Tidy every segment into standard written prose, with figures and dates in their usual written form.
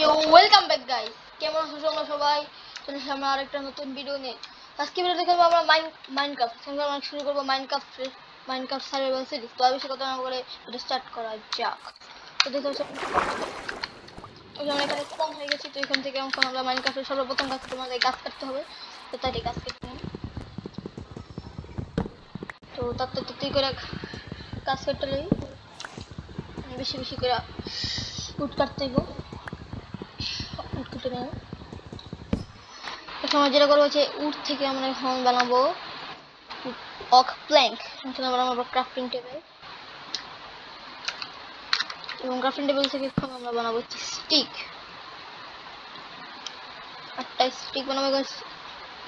Welcome back guys, কেমন আছো তোমরা সবাই? চলে এসেছি আমরা আরেকটা নতুন ভিডিও নিয়ে। আজকে ভিডিও দেখাবো আমরা মাইনক্রাফট। আমরা শুরু করবো মাইনক্রাফট সার্ভাইভাল সিরিজ। তো বেশি কথা না বলে এটা স্টার্ট করা যাক। তো দেখতে পাচ্ছ আমরা এখানে স্পন হয়ে গেছি। তো এখান থেকে এখন আমরা মাইনক্রাফটের সর্বপ্রথম গাছ তোমাদের গাছ কাটতে হবে। তো তাই গাছ কেটে নিই। তো তাড়াতাড়ি করে গাছ কেটে নিই, বেশি বেশি করে উড কাটতে হইব। উড কেটে নেই। এখন আমরা যেটা করবো হচ্ছে উড থেকে আমরা এখন বানাবো ওক প্ল্যাঙ্ক। এখন আমরা ক্রাফটিং টেবিল, এবং ক্রাফটিং টেবিল থেকে এখন আমরা বানাবো স্টিক। একটা স্টিক বানাবো,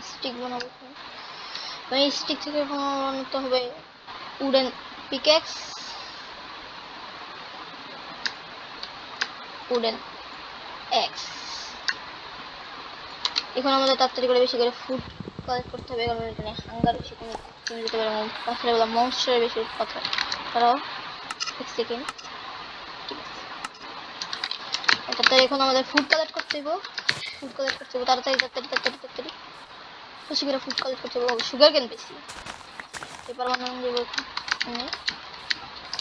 স্টিক বানাবো। এই স্টিক থেকে এখন বানাতে হবে উডেন পিকেক্স, উডেন এক্স। এখন আমাদের তাড়াতাড়ি করে বেশি করে ফুড কালেক্ট করতে হবে, কারণ এখানে হাঙ্গার বেশি কমে যেতে পারে, পাথরে বলা মনস্টারের বেশি পাথর। তারাও এক সেকেন্ড, ঠিক আছে। তাড়াতাড়ি এখন আমাদের ফুড কালেক্ট করতে হবে, ফুড কালেক্ট করতে হবে তাড়াতাড়ি তাড়াতাড়ি তাড়াতাড়ি তাড়াতাড়ি বেশি করে ফুড কালেক্ট করতে হবে। সুগার কেন বেশি পেপার বানানো যাবে এখানে।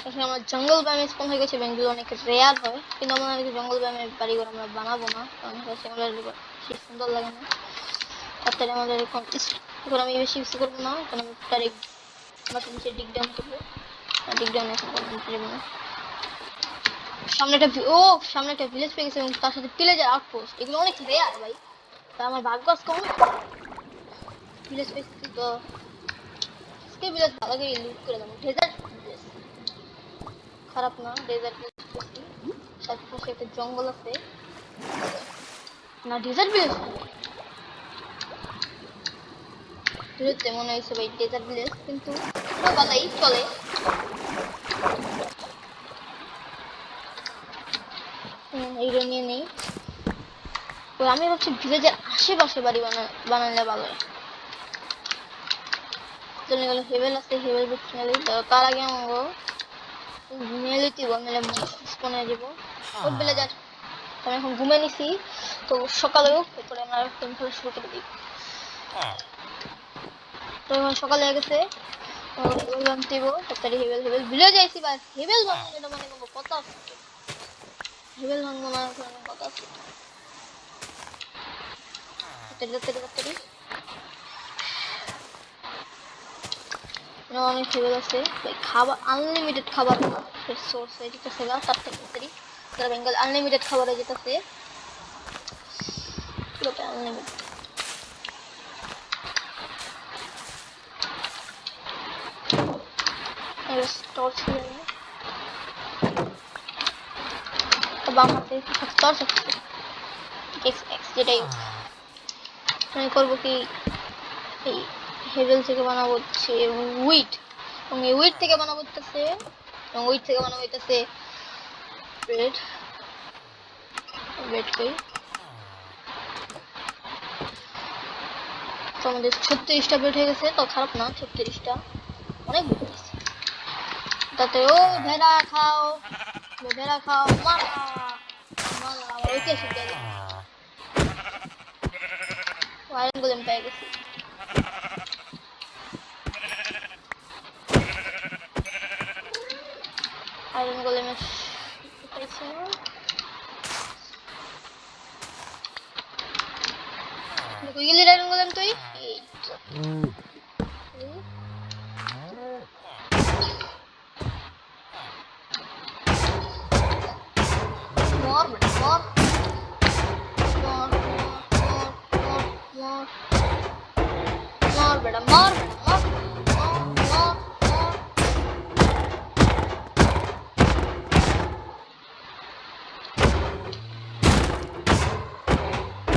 এখানে আমার জঙ্গল ব্যায়ামে স্পন হয়ে গেছে, ব্যাংকগুলো অনেক রেয়ার হয়, কিন্তু আমরা জঙ্গল ব্যায়ামের বাড়িঘর আমরা বানাবো না, কারণ সেগুলো বেশি সুন্দর লাগে না। তাড়াতাড়ি আমাদের এখন আমি বেশি ইউজ করবো না, কারণ আমি ডাইরেক্ট মাটির নিচে ডিগ ডাউন করবো। ডিগ ডাউন এখন করতে যাবো না। সামনে একটা ভিলেজ পেয়ে গেছে, এবং তার সাথে ভিলেজের আউটপোস্ট। এগুলো অনেক রেয়ার ভাই, তাই আমার ভাগ্য কম। ভিলেজ পেয়েছি তো আজকে ভিলেজ ভালো করে লুট করে দেবো। ডেজার্ট ভিলেজ খারাপ না, ডেজার্ট ভিলেজ পেয়েছি। চারপাশে একটা জঙ্গল আছে না, ডেজার্ট ভিলেজ মনে হয়েছে ভাই ডেজার্ট ভিলেজ, কিন্তু ভালোই চলে। এইটা নিয়ে নেই। তো আমি ভাবছি ভিলেজের আশেপাশে বাড়ি বানালে ভালো হয়। চলে গেল হেভেল আছে, হেভেল বুঝতে তার আগে আমাকে মেলে দিব, মেলে স্পনে যাব ওর ভিলেজার। আমি এখন ঘুমে নিছি, তো সকালেও এরপরে আমরা খেলা শুরু করে দিই। তো এখন সকালে হয়ে গেছে, দিব তাড়াতাড়ি হেভেল হেভেল ভিলেজ আইসি, বা হেভেল ভাঙবো, এটা মানে কোনো কথা আছে? হেভেল ভাঙবো না, কথা আছে। তাড়াতাড়ি অনেক হেভেল আছে, খাবার আনলিমিটেড খাবার সোর্স হয়ে যেতেছে না। তাড়াতাড়ি তারা বেঙ্গল আনলিমিটেড খাবার হয়ে যেতেছে, পুরোটা আনলিমিটেড। টর্চ বাম হাতে টর্চ আছে, যেটাই আমি করবো কি এই হেভেল থেকে বানাবো হচ্ছে উইট, এবং এই উইট থেকে বানাবো হচ্ছে, এবং উইট থেকে বানাবো হইতেছে ব্রেড। ব্রেড কই? তো আমাদের 36টা ব্রেড হয়ে গেছে, তো খারাপ না 36টা, অনেক ব্রেড আছে। তাতে ও ভেড়া খাও, ভেড়া খাও, মারা মারা আমার ঐতিহাসিক জায়গা। আয়রন গোলেম পেয়ে গেছি। আয়রন গোলেমের পাইছি না, কই গেলি আয়রন গোলেম তুই? এই মর মর মর মর মর বেটা, মর মর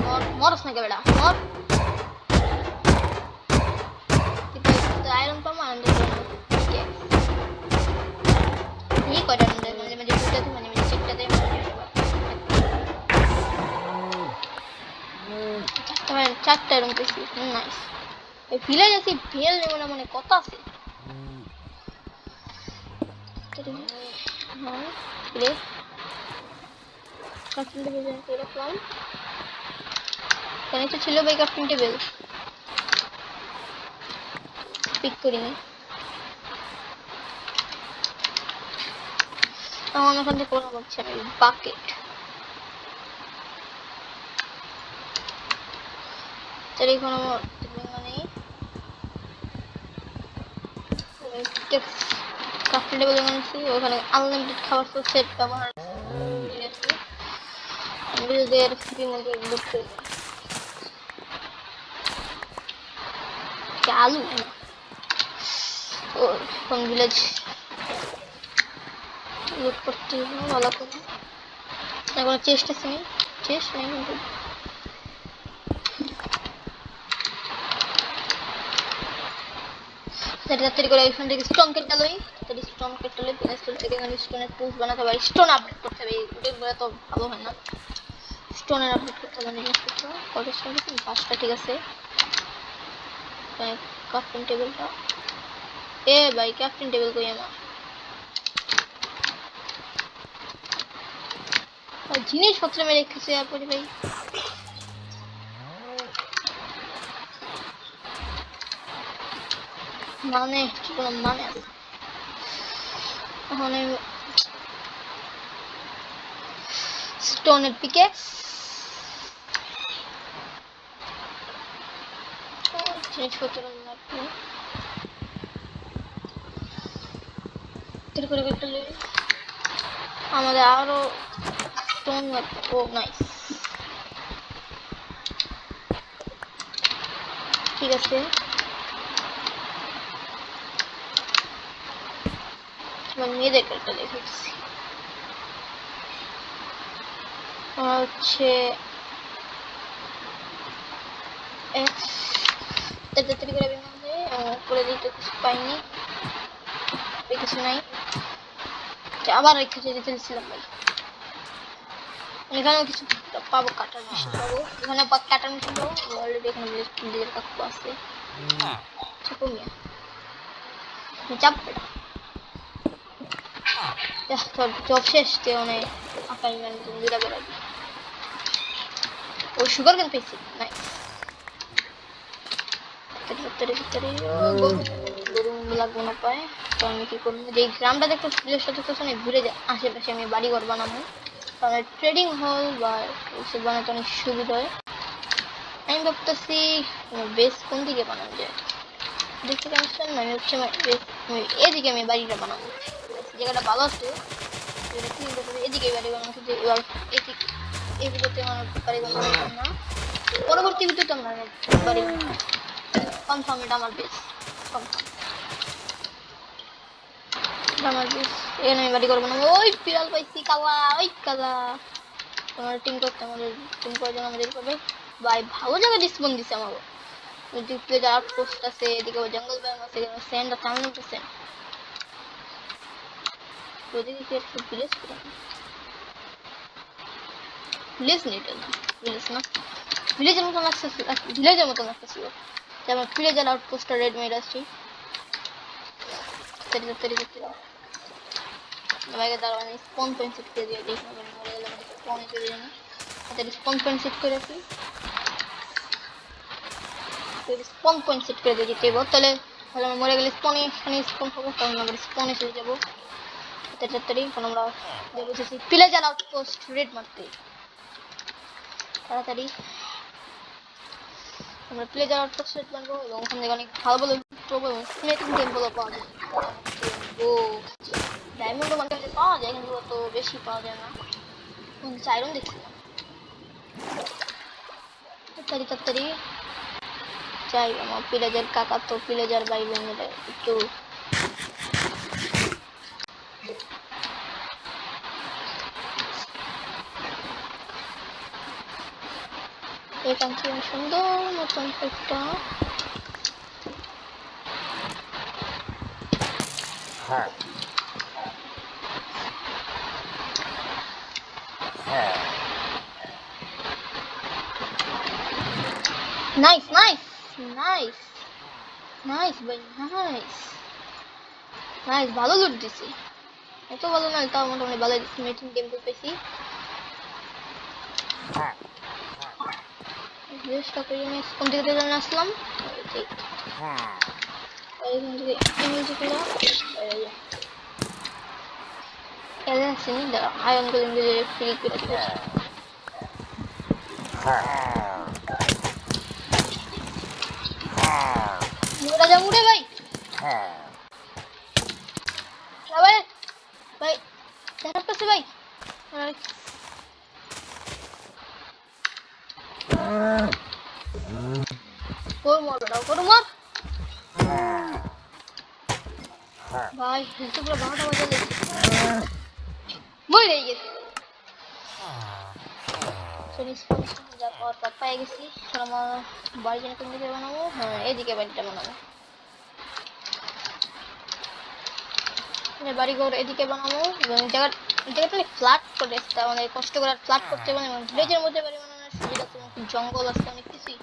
মর মরস নাকি বেটা, মর। আয়রন পাবো, আয়রন এই কয়টা মানে মানে দুটা তো মানে চারটা দেয়, চারটা এরকম পেয়েছি। নাইস, এই ভিলেজ আছে, ভেল নেব না মানে কথা আছে। ক্রাফটিং টেবিল করে রাখলাম। এখানে তো ছিল ভাই ক্রাফটিং টেবিল, পিক করিনি। আমার এখান থেকে কোনো পাচ্ছি আমি বাকেট। তাহলে এখন আমার মানে ক্রাফটিং টেবিল বানিয়েছি, ওখানে আনলিমিটেড খাবার সেট ব্যবহার করেছি। বিলদের ফ্রি মধ্যে লুট আলু ও কোন ভিলেজ লুট করতে ভালো করে। এখন চেষ্টা নেই, চেষ্টা নেই কিন্তু তাড়াতাড়ি করে এখান থেকে স্টোন কেটে লই। তাহলে স্টোন কেটে লই, স্টোন থেকে এখানে স্টোনের টুলস বানাতে হবে, স্টোন আপডেট করতে হবে। ওদের বলে তো ভালো হয় না, স্টোনের আপডেট করতে হবে। জিনিসপত্র কত স্টোন আছে? 5টা, ঠিক আছে। ক্রাফটিং টেবিলটা এ ভাই, ক্রাফটিং টেবিল কই আমার? জিনিসপত্র মেরে রেখেছে তারপরে ভাই মানে কোনো মানে আছে? এখন স্টোনের পিকেক্স জিনিসপত্র লাগবে করে করতে আমাদের আরো স্টোন লাগবে। ও নাইস, ঠিক আছে। মেয়েদের একটা দেখেছি হচ্ছে তাড়াতাড়ি করে করে দিতে কিছু পাইনি, কিছু নাই। আবার রেখে দিতেছিলাম ভাই, এখানেও কিছু পাবো, কাটার মেশিন পাবো। এখানে কাটার মেশিন পাবো অলরেডি। এখানে বিলের কাকু আছে, কমিয়া চাপ তোর জব শেষ তে অনেক আঁকাই মানে দুটা বেড়াবি। ও সুগার কেন পেয়েছি নাই। গরু লাগবো না পায়, তো আমি কি করবো, যে গ্রামটা দেখতে ভিলের সাথে ঘুরে যায় আশেপাশে আমি বাড়ি ঘর বানাবো, কারণ ট্রেডিং হল বা ওসব বানাতে অনেক সুবিধা হয়। আমি ভাবতেছি বেস কোন দিকে বানানো যায়, দেখতে কেমন না। আমি হচ্ছে এদিকে আমি বাড়িটা বানাবো, জায়গাটা ভালো আছে, এদিকে বাড়ি বানানো। কিন্তু এবার এই ভিডিওতে আমার বাড়ি বানানো না, পরবর্তী ভিডিওতে আমরা বাড়ি কনফার্ম, এটা আমার বেস কনফার্ম, আমার বেস। এখানে আমি বাড়ি করবো না। ওই বিড়াল পাইছি, কালা, ওই কালা। তোমার টিম করতে আমাদের টিম করার আমাদের করবে ভাই, ভালো জায়গায় ডিসপন দিছে আমাকে। ওদিকে যার আউটপোস্ট আছে, এদিকে জঙ্গল ব্যায়াম আছে, স্যান্ড আছে, আনলিমিটেড স্যান্ড। ওদিকে কি একটা ভিলেজ করে, ভিলেজ নেই, ভিলেজ না, ভিলেজের মতন লাগছে, ভিলেজের মতন লাগতেছিল। যেমন ভিলেজের আউটপোস্টটা রেড মেড আসছি। ভাইকে দাঁড়াও, আমি স্পন পয়েন্ট সেট করে দিয়ে দেখি মরে গেলে স্পনে চলে যাবে। তাহলে স্পন পয়েন্ট সেট করে রাখি, স্পন পয়েন্ট সেট করে দিয়ে দিতে হবে। তাহলে তাহলে আমরা মরে গেলে স্পনে, এখানে স্পন হবো, তখন আমরা স্পনে চলে যাবো তাড়াতাড়ি। এখন আমরা বুঝেছি ভিলেজের আউটপোস্ট রেড মারতে তাড়াতাড়ি। আমরা ভিলেজের আউটপোস্ট রেড মারবো এবং ওখান থেকে অনেক ভালো ভালো পাবো এবং স্নেকিং টেম্পলও পাওয়া যায়। ও ডায়মন্ডও মানে পাওয়া যায়, কিন্তু অত বেশি পাওয়া যায় না। আয়রন দেখছিলাম, তাড়াতাড়ি তাড়াতাড়ি চাই। আমার ভিলেজের কাকা তো ভিলেজের ভাই বোন মিলে একটু এখান থেকে সুন্দর মতন একটা নাইস নাইস নাইস নাইস ভাই, নাইস নাইস, ভালো লুট দিছি। এত ভালো না, তাও মোটামুটি ভালো দিচ্ছি। মেটিং গেম পেয়েছি, চেষ্টা করি আমি কোন দিকে থেকে আসলাম এইখান থেকে ইমেজ গুলো এলেন সিন দাঁড়া আয়ন গোলেম দিয়ে ফ্রি করে দিবো রাজা মুড়ে ভাই ভাই ভাই দেখা করছে ভাই কোর মার বেটা কোর মার ভাই হেলথ পুরো 12টা বাজে লেগেছে মরে গেছে সরি স্পন্স যা পর পায়ে গেছি আমার বাড়ি যেন কোন দিকে বানাবো হ্যাঁ এদিকে বাড়িটা বানাবো বাড়িঘর এদিকে বানাবো এবং জায়গাটা ফ্ল্যাট করে রাখতে আমাদের কষ্ট করে ফ্ল্যাট করতে হবে এবং ভিলেজের মধ্যে বাড়ি বানানোর সুবিধা আছে জঙ্গল আছে অনেক কিছুই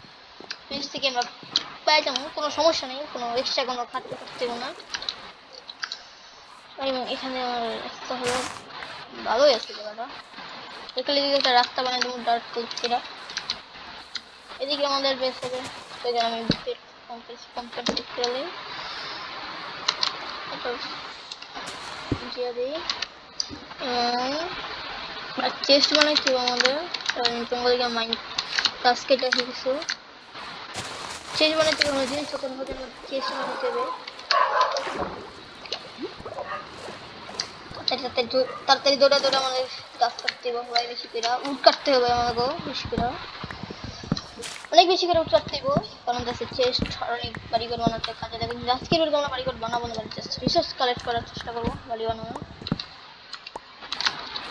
ভিলেজ থেকে আমরা পেয়ে যাবো কোনো সমস্যা নেই কোনো এক্সট্রা কোনো খাটতে করতে হবে না এবং এখানে আমার রাস্তা হলো ভালোই আছে জায়গাটা এখানে দিকে একটা রাস্তা বানিয়ে দেবো ডার্ক ফুলটা এদিকে আমাদের বেশ হবে সেখানে আমি কমপ্লিট করে দিয়ে দিই আর চেস্ট বানাইতে হবে আমাদের জঙ্গলে মাইন গাছ কেটে কিছু চেস্ট বানাইতে হবে আমরা জিনিস তখন হতে চেস্ট বানাইতে হবে তাড়াতাড়ি দৌড়া দৌড়া আমাদের গাছ কাটতে হবে সবাই বেশি করে উড কাটতে হবে আমাদেরকেও বেশি করে অনেক বেশি করে উড কাটতে হবে কারণ গাছের চেস্ট আর অনেক বাড়িঘর বানাতে কাজে লাগে আজকের ভিডিওতে আমরা বাড়িঘর বানাবো না জাস্ট রিসোর্স কালেক্ট করার চেষ্টা করবো বাড়ি বানানো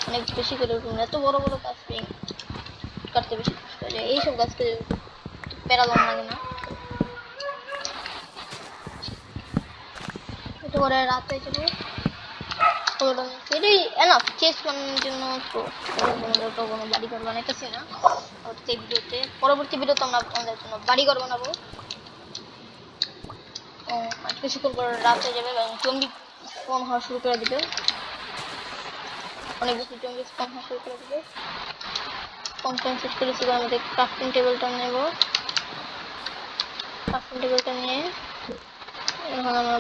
অনেক বেশি করে উঠুন এত বড় বড় গাছ কাটতে বেশি কষ্ট হয়ে যায় এইসব গাছকে পেরালাম লাগে না এটা করে রাত হয়ে যাবে এটাই এনাফ চেস বানানোর জন্য তো কোনো বাড়িঘর বানাইতেছি না ভিডিওতে পরবর্তী ভিডিওতে আমরা আমাদের জন্য বাড়িঘর বানাবো কিছুক্ষণ পর রাত হয়ে যাবে এবং জম্বি স্পন হওয়া শুরু করে দিবে অনেক বেশি জম্বি স্পন হওয়া শুরু করে দিবে কমপ্লেন্ট করেছি আমাদের ক্রাফটিং টেবিলটা নেব ক্রাফটিং টেবিলটা নিয়ে এখন আমরা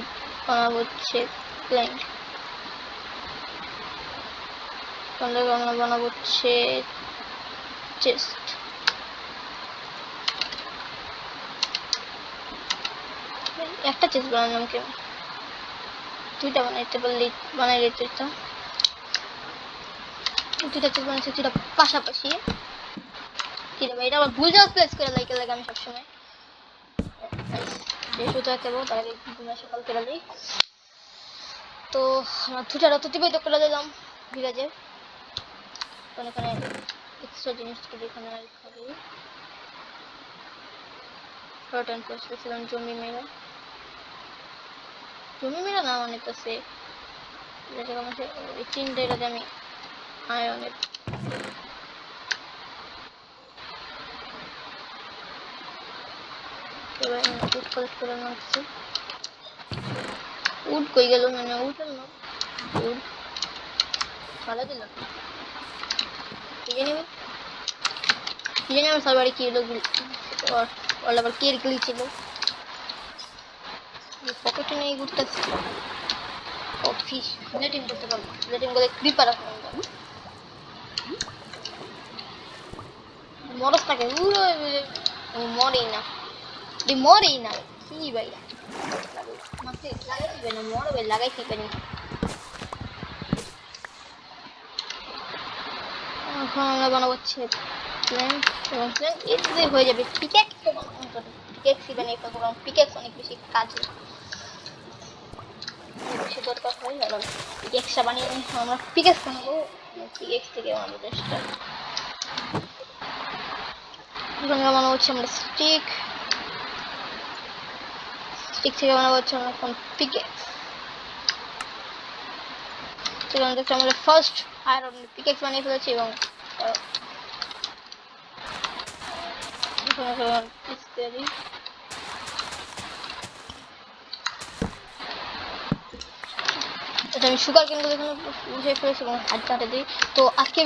বানাবো হচ্ছে প্ল্যান্ট আমরা বানাবো হচ্ছে চেস্ট একটা চেস্ট বানালাম কেন দুইটা বানাইতে পারলে বানাই দিতে দুইটা চেস্ট বানাইছি দুইটা পাশাপাশি কিরে ভাই এটা আবার ভুল জায়গা প্লেস করে লাগে আমি সবসময় যেহেতু দেবো তার আগে সকাল করে দিই তো আমরা দুটা রত অতিবাহিত করে দিলাম ভিলেজে এখানে এক্সট্রা জিনিসগুলো এখানে খাবি রটন করছিলাম জমি মেরা না অনেকটাছে যেটা আমাদের এই তিনটা এটাতে আমি আয়নের এবার উড কালেক্ট করে নাচ্ছি উড কই গেল মানে উড না উড ভালো দিল জানি আমার সার্ভারে কি হলো ওর আবার কি গ্লিচ ছিল পকেটে নেই ঘুরতেছে ও ফিশ ব্লেটিং করতে পারবো ব্লেটিং করে ক্রিপার আছে মরস থাকে মরেই না কি ভাই মাকে লাগাইবে না মরবে লাগাইতে পারি এখন আমরা বানাবো হচ্ছে প্ল্যান্ট এবং প্ল্যান্ট এতে হয়ে যাবে পিক্যাক্স তো পিক্যাক্স বানিয়ে ফেলবো কারণ পিক্যাক্স অনেক বেশি কাজে বেশি দরকার হয় কারণ পিক্যাক্সটা বানিয়ে আমরা পিক্যাক্স বানাবো পিক্যাক্স থেকে আমাদের দেশটা এখন বানাবো হচ্ছে আমরা স্টিক থেকে বানাবো হচ্ছে আমরা এখন পিক্যাক্স সেখানে দেখতে আমরা ফার্স্ট আয়রন পিক্যাক্স বানিয়ে ফেলেছি এবং আমি সুগার কেন এখানে বসে ফেলেছি এবং হাত কাটে দিই তো আজকে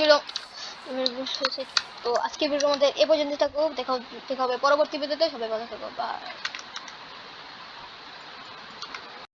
তো আজকে ভিডিওর মধ্যে এ পর্যন্ত থাকুক, দেখা হবে পরবর্তী ভিডিওতে। সবাই ভালো থাকো, বাই।